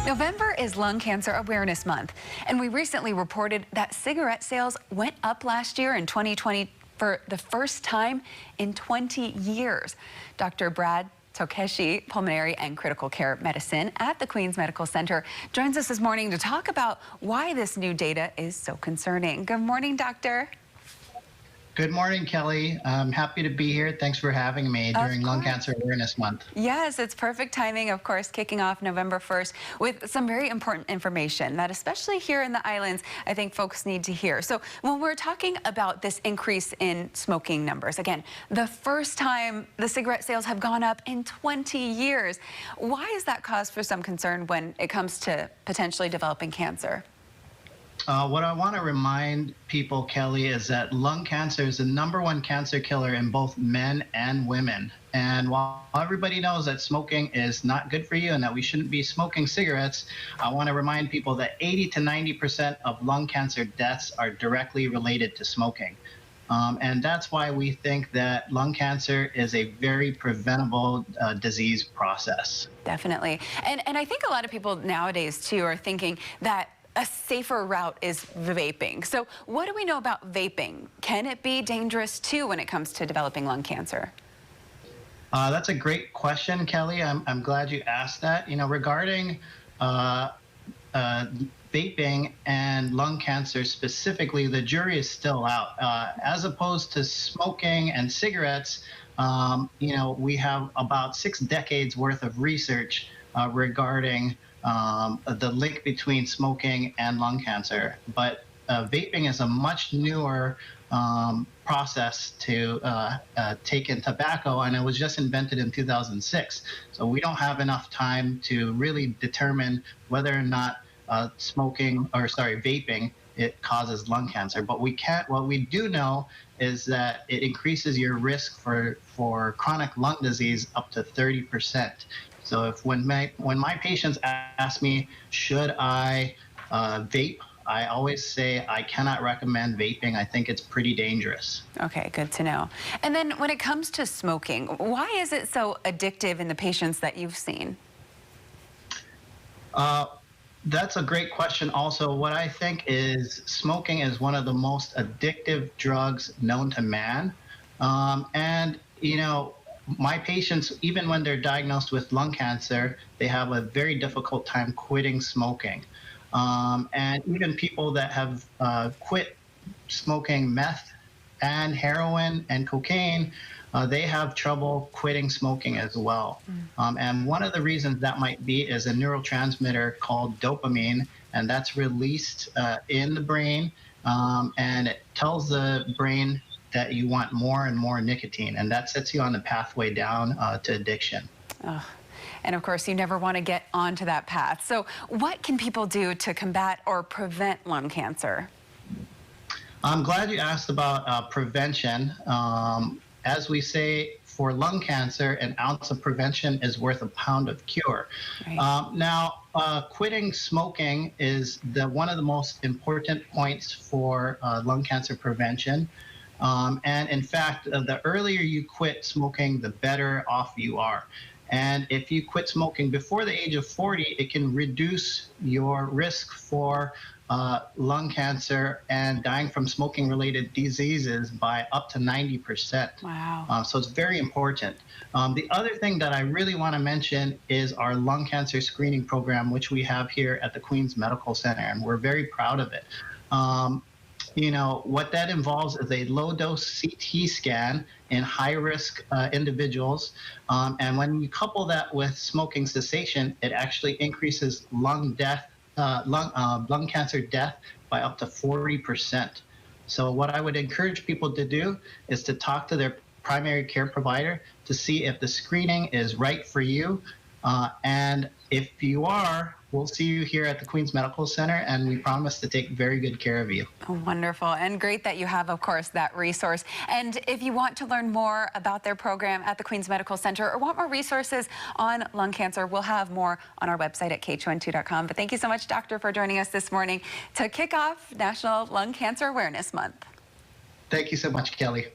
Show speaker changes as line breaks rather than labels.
November is Lung Cancer Awareness Month, and we recently reported that cigarette sales went up last year in 2020 for the first time in 20 years. Dr. Brad Tokeshi, pulmonary and critical care medicine at the Queens Medical Center, joins us this morning to talk about why this new data is so concerning. Good morning, doctor.
Good morning, Kelly. I'm happy to be here. Thanks for having me during Lung Cancer Awareness Month.
Yes, it's perfect timing, of course, kicking off November 1st with some very important information that, especially here in the islands, I think folks need to hear. So when we're talking about this increase in smoking numbers, again, the first time the cigarette sales have gone up in 20 years, why is that cause for some concern when it comes to potentially developing cancer?
What I want to remind people, Kelly, is that lung cancer is the #1 cancer killer in both men and women. And while everybody knows that smoking is not good for you and that we shouldn't be smoking cigarettes, I want to remind people that 80 to 90% of lung cancer deaths are directly related to smoking. And that's why we think that lung cancer is a very preventable disease process.
Definitely. And I think a lot of people nowadays, too, are thinking that a safer route is vaping. So what do we know about vaping? Can it be dangerous too when it comes to developing lung cancer?
That's a great question, Kelly. I'm glad you asked that. You know, regarding vaping and lung cancer specifically, the jury is still out. As opposed to smoking and cigarettes, you know, we have about 6 decades worth of research regarding the link between smoking and lung cancer. But vaping is a much newer process to take in tobacco, and it was just invented in 2006. So we don't have enough time to really determine whether or not vaping, it causes lung cancer. But what we do know is that it increases your risk for chronic lung disease up to 30%. So when my patients ask me, should I vape, I always say I cannot recommend vaping. I think it's pretty dangerous.
Okay, good to know. And then when it comes to smoking, why is it so addictive in the patients that you've seen?
That's a great question also. What I think is smoking is one of the most addictive drugs known to man. And, you know, my patients, even when they're diagnosed with lung cancer, they have a very difficult time quitting smoking. And even people that have quit smoking meth and heroin and cocaine, they have trouble quitting smoking as well. And one of the reasons that might be is a neurotransmitter called dopamine, and that's released in the brain, and it tells the brain that you want more and more nicotine, and that sets you on the pathway down to addiction.
And of course, you never want to get onto that path. So what can people do to combat or prevent lung cancer?
I'm glad you asked about prevention. As we say, for lung cancer, an ounce of prevention is worth a pound of cure. Right. Now, quitting smoking is one of the most important points for lung cancer prevention. And in fact, the earlier you quit smoking, the better off you are. And if you quit smoking before the age of 40, it can reduce your risk for lung cancer and dying from smoking-related diseases by up to 90%.
Wow.
So it's very important. The other thing that I really want to mention is our lung cancer screening program, which we have here at the Queens Medical Center, and we're very proud of it. You know, what that involves is a low-dose CT scan in high-risk individuals. And when you couple that with smoking cessation, it actually increases lung cancer death by up to 40%. So what I would encourage people to do is to talk to their primary care provider to see if the screening is right for you. And if you are, we'll see you here at the Queens Medical Center, and we promise to take very good care of you.
Oh, wonderful. And great that you have, of course, that resource. And if you want to learn more about their program at the Queens Medical Center or want more resources on lung cancer, we'll have more on our website at KHON2.com. But thank you so much, Doctor, for joining us this morning to kick off National Lung Cancer Awareness Month.
Thank you so much, Kelly.